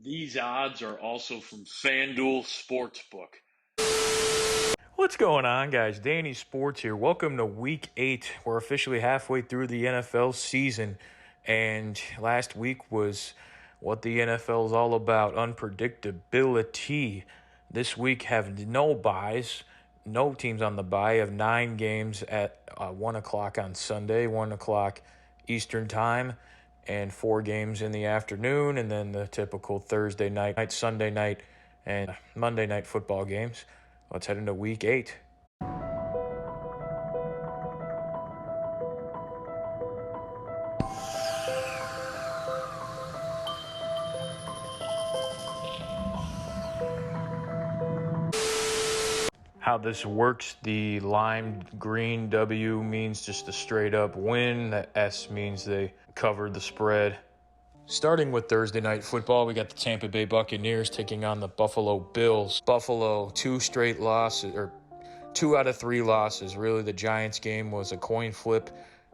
These odds are also from FanDuel Sportsbook. What's going on, guys? Danny Sports here. Welcome to Week 8. We're officially halfway through the NFL season, and last week was what the NFL is all about, unpredictability. This week have no buys, no teams on the bye. Have 9 games at 1 o'clock on Sunday, 1 o'clock Eastern Time, and 4 games in the afternoon, and then the typical Thursday night, Sunday night, and Monday night football games. Let's head into Week 8. How this works, the lime green W means just a straight up win. The S means they covered the spread. Starting with Thursday night football, we got the Tampa Bay Buccaneers taking on the Buffalo Bills. Buffalo, 2 straight losses, or 2 out of 3 losses. Really, the Giants game was a coin flip.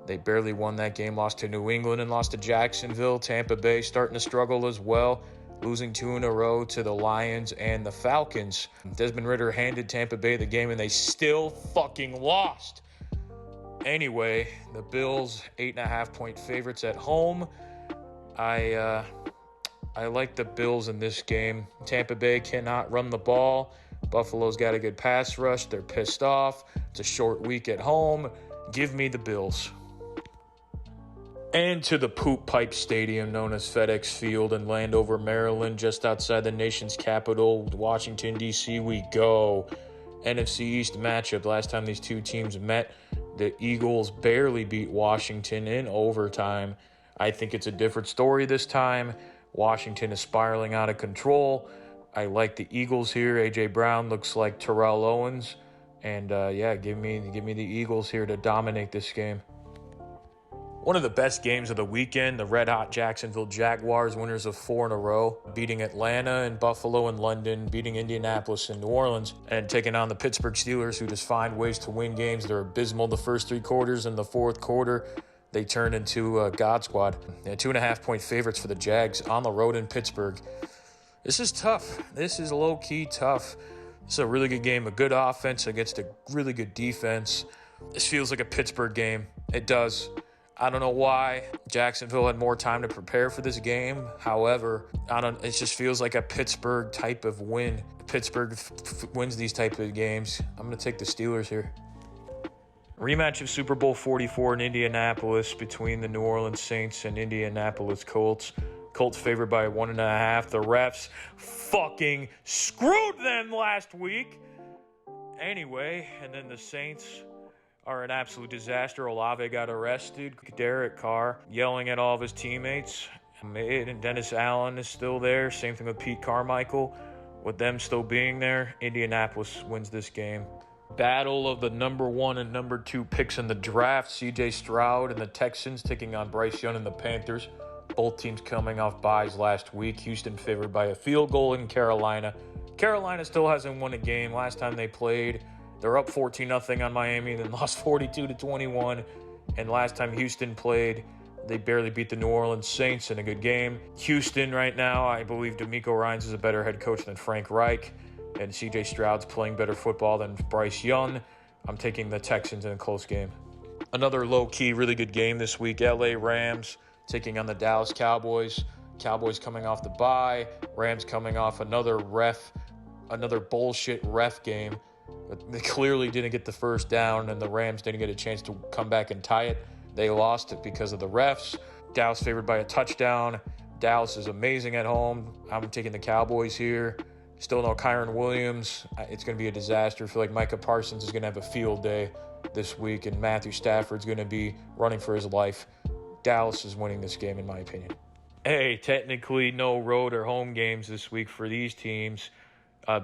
They barely won that game, lost to New England and lost to Jacksonville. Tampa Bay starting to struggle as well, losing 2 in a row to the Lions and the Falcons. Desmond Ridder handed Tampa Bay the game, and they still fucking lost. Anyway, the Bills, 8.5-point favorites at home. I like the Bills in this game. Tampa Bay cannot run the ball. Buffalo's got a good pass rush. They're pissed off. It's a short week at home. Give me the Bills. And to the Poop Pipe Stadium known as FedEx Field in Landover, Maryland, just outside the nation's capital, Washington, D.C., we go. NFC East matchup. Last time these two teams met, the Eagles barely beat Washington in overtime. I think it's a different story this time. Washington is spiraling out of control. I like the Eagles here. A.J. Brown looks like Terrell Owens. And, give me the Eagles here to dominate this game. One of the best games of the weekend, the red-hot Jacksonville Jaguars, winners of 4 in a row, beating Atlanta and Buffalo and London, beating Indianapolis and New Orleans, and taking on the Pittsburgh Steelers, who just find ways to win games. They're abysmal the first 3 quarters. In the fourth quarter, they turn into a God squad. 2.5-point favorites for the Jags on the road in Pittsburgh. This is tough. This is low-key tough. This is a really good game, a good offense against a really good defense. This feels like a Pittsburgh game. It does. I don't know why Jacksonville had more time to prepare for this game. However, it just feels like a Pittsburgh type of win. Pittsburgh wins these type of games. I'm going to take the Steelers here. Rematch of Super Bowl 44 in Indianapolis between the New Orleans Saints and Indianapolis Colts. Colts favored by 1.5. The refs fucking screwed them last week. Anyway, and then the Saints are an absolute disaster. Olave got arrested. Derek Carr yelling at all of his teammates. And Dennis Allen is still there. Same thing with Pete Carmichael. With them still being there, Indianapolis wins this game. Battle of the number 1 and number 2 picks in the draft. C.J. Stroud and the Texans taking on Bryce Young and the Panthers. Both teams coming off byes last week. Houston favored by a field goal in Carolina. Carolina still hasn't won a game. Last time they played, they're up 14-0 on Miami, then lost 42-21. And last time Houston played, they barely beat the New Orleans Saints in a good game. Houston right now, I believe DeMeco Ryans is a better head coach than Frank Reich. And C.J. Stroud's playing better football than Bryce Young. I'm taking the Texans in a close game. Another low-key, really good game this week. L.A. Rams taking on the Dallas Cowboys. Cowboys coming off the bye. Rams coming off another bullshit ref game. But they clearly didn't get the first down, and the Rams didn't get a chance to come back and tie it. They lost it because of the refs. Dallas favored by a touchdown. Dallas is amazing at home. I'm taking the Cowboys here. Still no Kyron Williams. It's going to be a disaster. I feel like Micah Parsons is going to have a field day this week, and Matthew Stafford's going to be running for his life. Dallas is winning this game, in my opinion. Hey, technically no road or home games this week for these teams.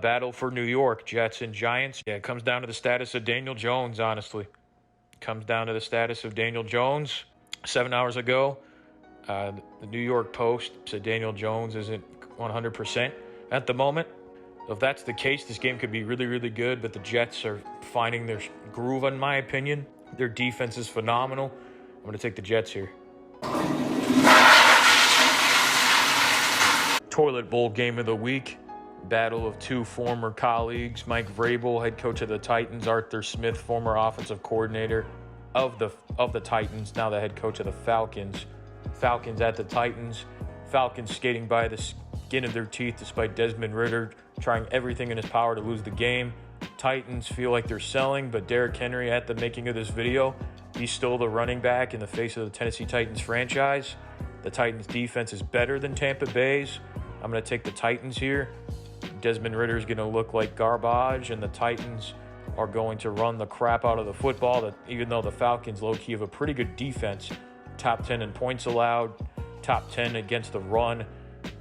Battle for New York, Jets and Giants. Yeah, it comes down to the status of Daniel Jones, honestly. It comes down to the status of Daniel Jones. 7 hours ago, the New York Post said Daniel Jones isn't 100% at the moment. So if that's the case, this game could be really, really good, but the Jets are finding their groove, in my opinion. Their defense is phenomenal. I'm going to take the Jets here. Toilet Bowl game of the week. Battle of two former colleagues, Mike Vrabel, head coach of the Titans, Arthur Smith, former offensive coordinator of the Titans, now the head coach of the Falcons. Falcons at the Titans. Falcons skating by the skin of their teeth despite Desmond Ridder trying everything in his power to lose the game. Titans feel like they're selling, but Derrick Henry, at the making of this video, he's still the running back in the face of the Tennessee Titans franchise. The Titans defense is better than Tampa Bay's. I'm going to take the Titans here. Desmond Ridder is going to look like garbage, and the Titans are going to run the crap out of the football. Even though the Falcons low-key have a pretty good defense, top 10 in points allowed, top 10 against the run.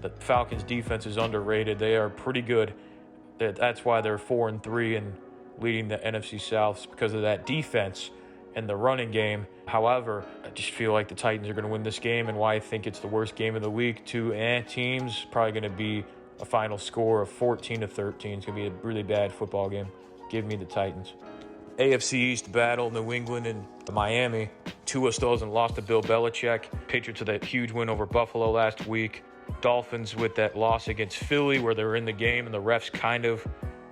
The Falcons defense is underrated. They are pretty good. That's why they're 4-3 and leading the NFC South, because of that defense and the running game. However, I just feel like the Titans are going to win this game, and why I think it's the worst game of the week. Two teams, probably going to be a final score of 14-13. It's going to be a really bad football game. Give me the Titans. AFC East battle, New England and Miami. Tua still hasn't lost to Bill Belichick. Patriots with that huge win over Buffalo last week. Dolphins with that loss against Philly where they were in the game and the refs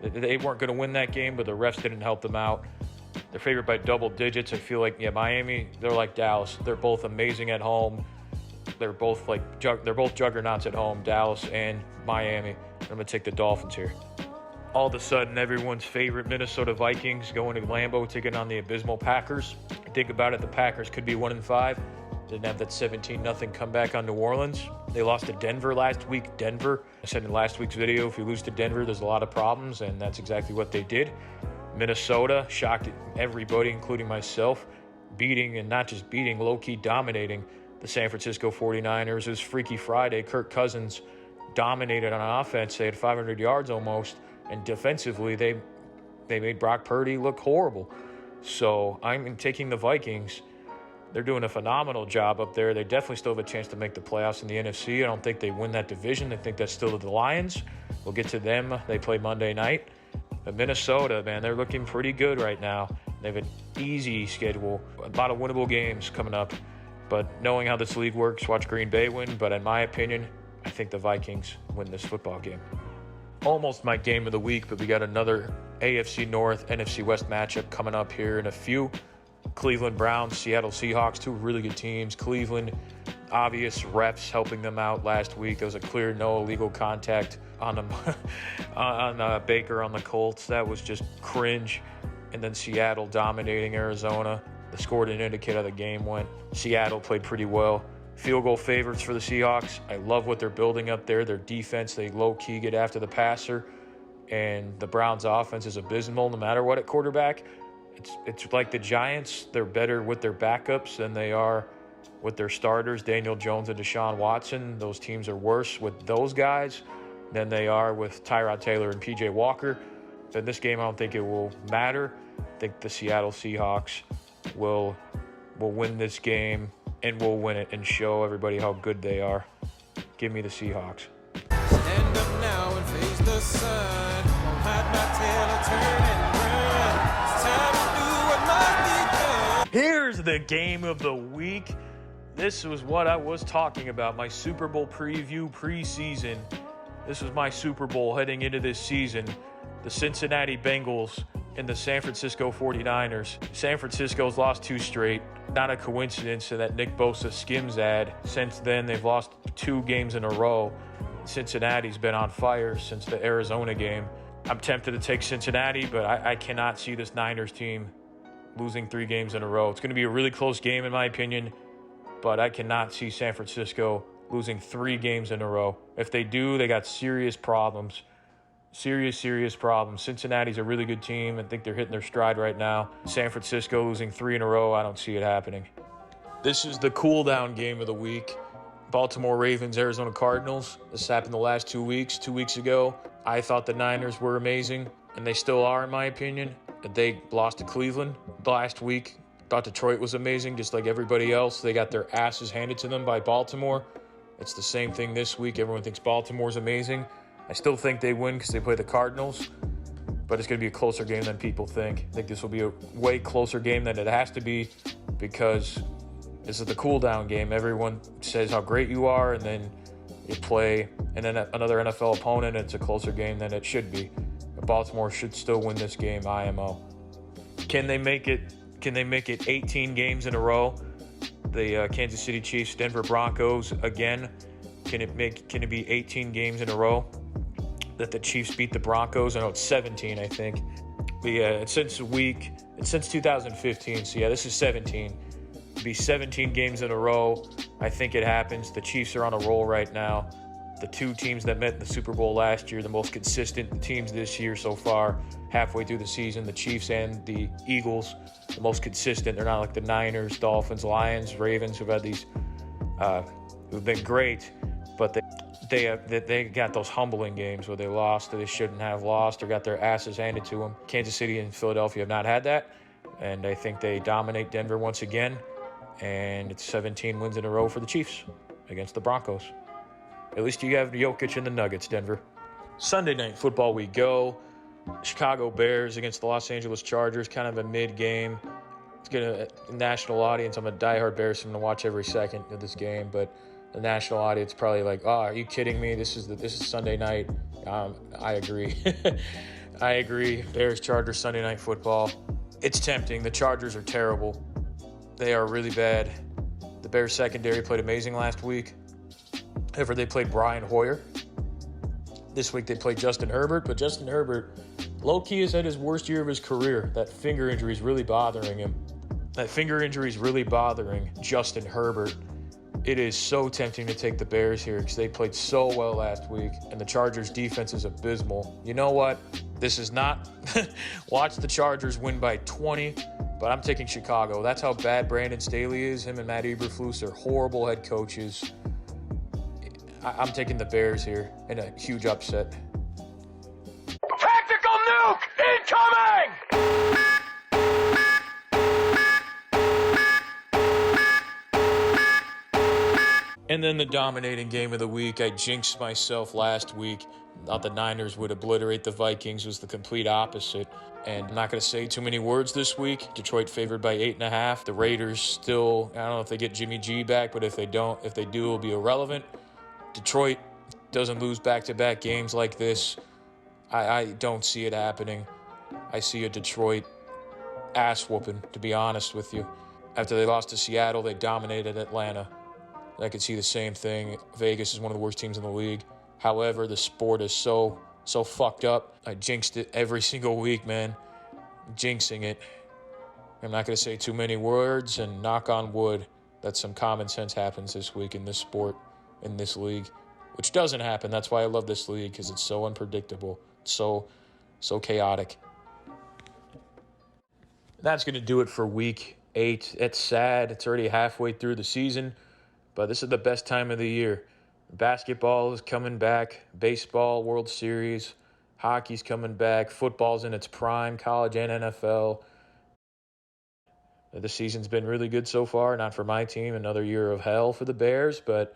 they weren't going to win that game, but the refs didn't help them out. They're favored by double digits. I feel like, Miami, they're like Dallas. They're both amazing at home. They're both juggernauts at home, Dallas and Miami. I'm going to take the Dolphins here. All of a sudden, everyone's favorite Minnesota Vikings going to Lambeau, taking on the abysmal Packers. Think about it, the Packers could be 1-5. Didn't have that 17-0 comeback on New Orleans. They lost to Denver last week. Denver, I said in last week's video, if you lose to Denver, there's a lot of problems, and that's exactly what they did. Minnesota shocked everybody, including myself, beating, and not just beating, low-key dominating the San Francisco 49ers. It was Freaky Friday. Kirk Cousins dominated on offense. They had 500 yards almost, and defensively, they made Brock Purdy look horrible. So I'm taking the Vikings. They're doing a phenomenal job up there. They definitely still have a chance to make the playoffs in the NFC. I don't think they win that division. I think that's still the Lions. We'll get to them. They play Monday night. But Minnesota, man, they're looking pretty good right now. They have an easy schedule, a lot of winnable games coming up. But knowing how this league works, watch Green Bay win. But in my opinion, I think the Vikings win this football game. Almost my game of the week, but we got another AFC North, NFC West matchup coming up here in a few. Cleveland Browns, Seattle Seahawks, two really good teams. Cleveland, obvious refs helping them out last week. There was a clear no illegal contact on Baker on the Colts. That was just cringe. And then Seattle dominating Arizona. The score didn't indicate how the game went. Seattle played pretty well. Field goal favorites for the Seahawks. I love what they're building up there. Their defense, they low-key get after the passer. And the Browns' offense is abysmal no matter what at quarterback. It's like the Giants. They're better with their backups than they are with their starters, Daniel Jones and Deshaun Watson. Those teams are worse with those guys than they are with Tyrod Taylor and P.J. Walker. In this game, I don't think it will matter. I think the Seattle Seahawks will win this game and will win it and show everybody how good they are. Give me the Seahawks. Stand up now and face the sun. Won't hide my tail or turn and run. It's time to do what must be done. Here's the game of the week. This was what I was talking about, my Super Bowl preview preseason. This was my Super Bowl heading into this season. The Cincinnati Bengals and the San Francisco 49ers. San Francisco's lost 2 straight. Not a coincidence that Nick Bosa skims ad. Since then, they've lost 2 games in a row. Cincinnati's been on fire since the Arizona game. I'm tempted to take Cincinnati, but I cannot see this Niners team losing 3 games in a row. It's going to be a really close game, in my opinion, but I cannot see San Francisco losing 3 games in a row. If they do, they got serious problems. Serious problems. Cincinnati's a really good team. I think they're hitting their stride right now. San Francisco losing 3 in a row, I don't see it happening. This is the cool-down game of the week. Baltimore Ravens, Arizona Cardinals. This happened the last 2 weeks. 2 weeks ago, I thought the Niners were amazing, and they still are, in my opinion. They lost to Cleveland last week. Thought Detroit was amazing, just like everybody else. They got their asses handed to them by Baltimore. It's the same thing this week. Everyone thinks Baltimore's amazing. I still think they win because they play the Cardinals, but it's going to be a closer game than people think. I think this will be a way closer game than it has to be because this is the cool-down game. Everyone says how great you are, and then You play and then another NFL opponent, it's a closer game than it should be. Baltimore should still win this game, IMO. Can they make it 18 games in a row? The Kansas City Chiefs, Denver Broncos again. Can it be 18 games in a row that the Chiefs beat the Broncos? I know it's 17, I think. But yeah, it's since 2015. So yeah, this is 17. It'll be 17 games in a row. I think it happens. The Chiefs are on a roll right now. The two teams that met in the Super Bowl last year, the most consistent teams this year so far, halfway through the season, the Chiefs and the Eagles, the most consistent. They're not like the Niners, Dolphins, Lions, Ravens, who've had these, who've been great, but they got those humbling games where they lost that they shouldn't have lost or got their asses handed to them. Kansas City and Philadelphia have not had that, and I think they dominate Denver once again, and it's 17 wins in a row for the Chiefs against the Broncos. At least you have Jokic and the Nuggets, Denver. Sunday night football we go. Chicago Bears against the Los Angeles Chargers, kind of a mid-game. It's going to national audience. I'm a diehard Bears fan. I'm going to watch every second of this game, but the national audience probably like, oh, are you kidding me? This is Sunday night. I agree. I agree. Bears Chargers Sunday night football. It's tempting. The Chargers are terrible. They are really bad. The Bears secondary played amazing last week. However, they played Brian Hoyer. This week they played Justin Herbert, but Justin Herbert, low-key, has had his worst year of his career. That finger injury is really bothering him. That finger injury is really bothering Justin Herbert. It is so tempting to take the Bears here because they played so well last week, and the Chargers' defense is abysmal. You know what? This is not watch the Chargers win by 20, but I'm taking Chicago. That's how bad Brandon Staley is. Him and Matt Eberflus are horrible head coaches. I'm taking the Bears here in a huge upset. Tactical nuke incoming! And then the dominating game of the week. I jinxed myself last week. Thought the Niners would obliterate the Vikings. Was the complete opposite. And I'm not going to say too many words this week. Detroit favored by 8.5. The Raiders still, I don't know if they get Jimmy G back, but if they do, it'll be irrelevant. Detroit doesn't lose back-to-back games like this. I don't see it happening. I see a Detroit ass-whooping, to be honest with you. After they lost to Seattle, they dominated Atlanta. I could see the same thing. Vegas is one of the worst teams in the league. However, the sport is so fucked up. I jinxed it every single week, man. Jinxing it. I'm not going to say too many words, and knock on wood that some common sense happens this week in this sport, in this league, which doesn't happen. That's why I love this league, because it's so unpredictable, so chaotic. That's going to do it for week 8. It's sad. It's already halfway through the season, but this is the best time of the year. Basketball is coming back, baseball, World Series, hockey's coming back, football's in its prime, college and NFL. The season's been really good so far, not for my team, another year of hell for the Bears, but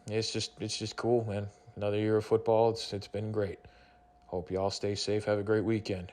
it's just cool, man. Another year of football. It's been great. Hope you all stay safe. Have a great weekend.